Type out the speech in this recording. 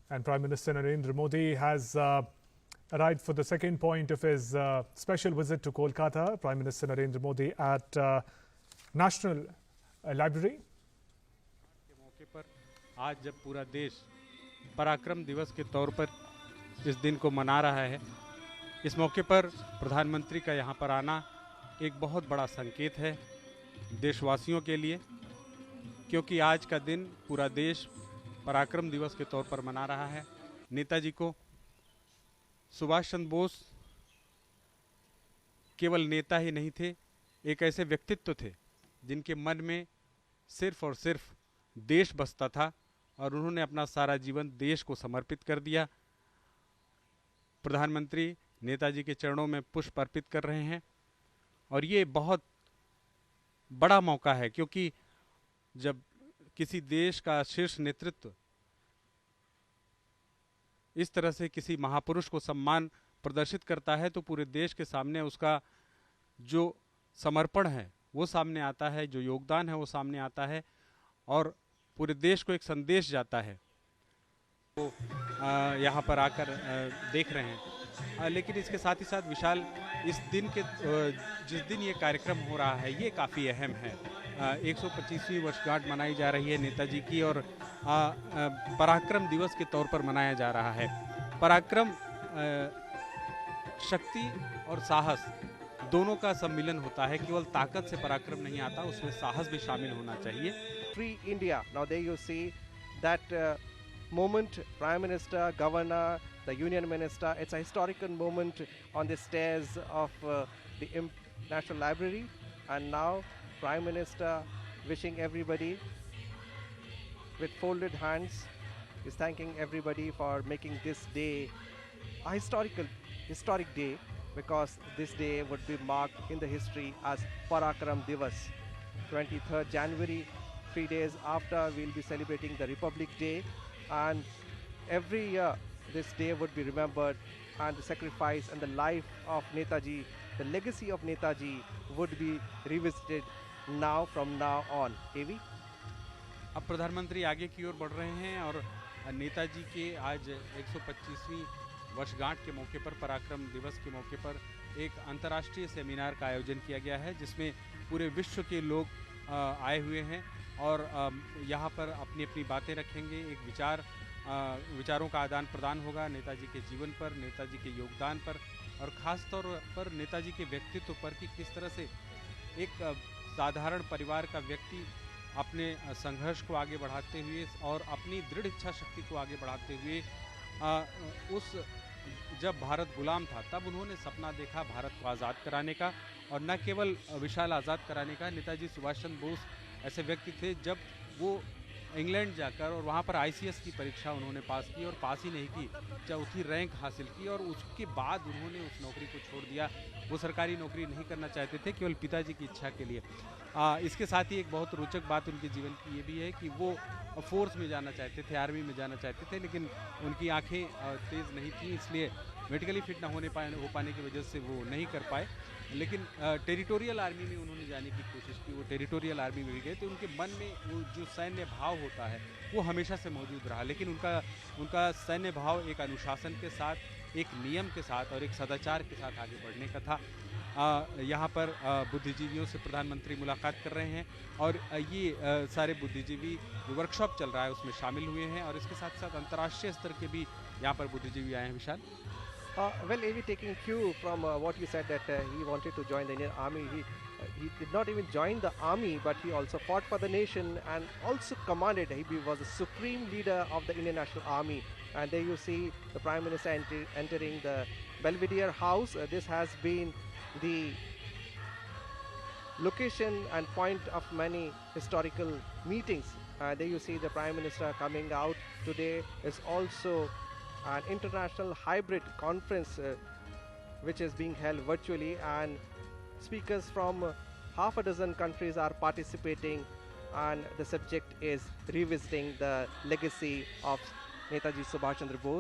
And Prime Minister Narendra Modi has arrived for the second point of his special visit to Kolkata. Prime Minister Narendra Modi at National Library. के मौके पर आज जब पूरा देश पराक्रम दिवस के तौर पर इस दिन को मना रहा है, इस मौके पर प्रधानमंत्री का यहाँ पर आना एक बहुत बड़ा संकेत है देशवासियों के लिए, क्योंकि आज का दिन पूरा देश पराक्रम दिवस के तौर पर मना रहा है। नेताजी को, सुभाष चंद्र बोस केवल नेता ही नहीं थे, एक ऐसे व्यक्तित्व थे जिनके मन में सिर्फ और सिर्फ देश बसता था और उन्होंने अपना सारा जीवन देश को समर्पित कर दिया। प्रधानमंत्री नेताजी के चरणों में पुष्प अर्पित कर रहे हैं और ये बहुत बड़ा मौका है, क्योंकि जब किसी देश का शीर्ष नेतृत्व इस तरह से किसी महापुरुष को सम्मान प्रदर्शित करता है तो पूरे देश के सामने उसका जो समर्पण है वो सामने आता है, जो योगदान है वो सामने आता है और पूरे देश को एक संदेश जाता है। वो यहाँ पर आकर देख रहे हैं, लेकिन इसके साथ ही साथ विशाल, इस दिन के जिस दिन ये कार्यक्रम हो रहा है ये काफ़ी अहम है। 125वीं वर्षगांठ मनाई जा रही है नेताजी की और पराक्रम दिवस के तौर पर मनाया जा रहा है। पराक्रम शक्ति और साहस दोनों का सम्मिलन होता है, केवल ताकत से पराक्रम नहीं आता, उसमें साहस भी शामिल होना चाहिए। Free India. Now there you see that moment, Prime Minister, Governor, the Union Minister, it's a historical moment on the stairs of the National Library, and now Prime Minister wishing everybody with folded hands, is thanking everybody for making this day a historic day, because this day would be marked in the history as Parakram Divas. 23rd January, 3 days after, we'll be celebrating the Republic Day, and every year this day would be remembered, and the sacrifice and the life of Netaji, the legacy of Netaji would be revisited now from now on. AV? अब प्रधानमंत्री आगे की ओर बढ़ रहे हैं और नेताजी के आज 125वीं वर्षगांठ के मौके पर, पराक्रम दिवस के मौके पर एक अंतर्राष्ट्रीय सेमिनार का आयोजन किया गया है जिसमें पूरे विश्व के लोग आए हुए हैं और यहाँ पर अपनी अपनी बातें रखेंगे। एक विचारों का आदान प्रदान होगा नेताजी के जीवन पर, नेताजी के योगदान पर और ख़ास तौर पर नेताजी के व्यक्तित्व पर कि किस तरह से एक साधारण परिवार का व्यक्ति अपने संघर्ष को आगे बढ़ाते हुए और अपनी दृढ़ इच्छा शक्ति को आगे बढ़ाते हुए जब भारत गुलाम था तब उन्होंने सपना देखा भारत को आज़ाद कराने का, और न केवल विशाल आज़ाद कराने का। नेताजी सुभाष चंद्र बोस ऐसे व्यक्ति थे, जब वो इंग्लैंड जाकर और वहाँ पर ICS की परीक्षा उन्होंने पास की और पास ही नहीं की, चौथी रैंक हासिल की और उसके बाद उन्होंने उस नौकरी को छोड़ दिया। वो सरकारी नौकरी नहीं करना चाहते थे, केवल पिताजी की इच्छा के लिए। इसके साथ ही एक बहुत रोचक बात उनके जीवन की ये भी है कि वो फोर्स में जाना चाहते थे, आर्मी में जाना चाहते थे, लेकिन उनकी आंखें तेज़ नहीं थी, इसलिए मेडिकली फिट ना हो पाने की वजह से वो नहीं कर पाए। लेकिन टेरिटोरियल आर्मी में उन्होंने जाने की कोशिश की, वो टेरिटोरियल आर्मी में भी गए तो उनके मन में वो जो सैन्य भाव होता है वो हमेशा से मौजूद रहा, लेकिन उनका सैन्य भाव एक अनुशासन के साथ, एक नियम के साथ और एक सदाचार के साथ आगे बढ़ने का था। यहाँ पर बुद्धिजीवियों से प्रधानमंत्री मुलाकात कर रहे हैं और ये सारे बुद्धिजीवी जो वर्कशॉप चल रहा है उसमें शामिल हुए हैं और इसके साथ साथ अंतर्राष्ट्रीय स्तर के भी यहाँ पर बुद्धिजीवी आए हैं। विशाल, well, AV, taking cue from what you said that he wanted to join the Indian Army, he did not even join the army, but he also fought for the nation and also commanded. He was the supreme leader of the Indian National Army. And there you see the Prime Minister entering the Belvedere House. This has been the location and point of many historical meetings. There you see the Prime Minister coming out. Today is also an international hybrid conference which is being held virtually, and speakers from half a dozen countries are participating, and the subject is revisiting the legacy of Netaji Subhash Chandra Bose.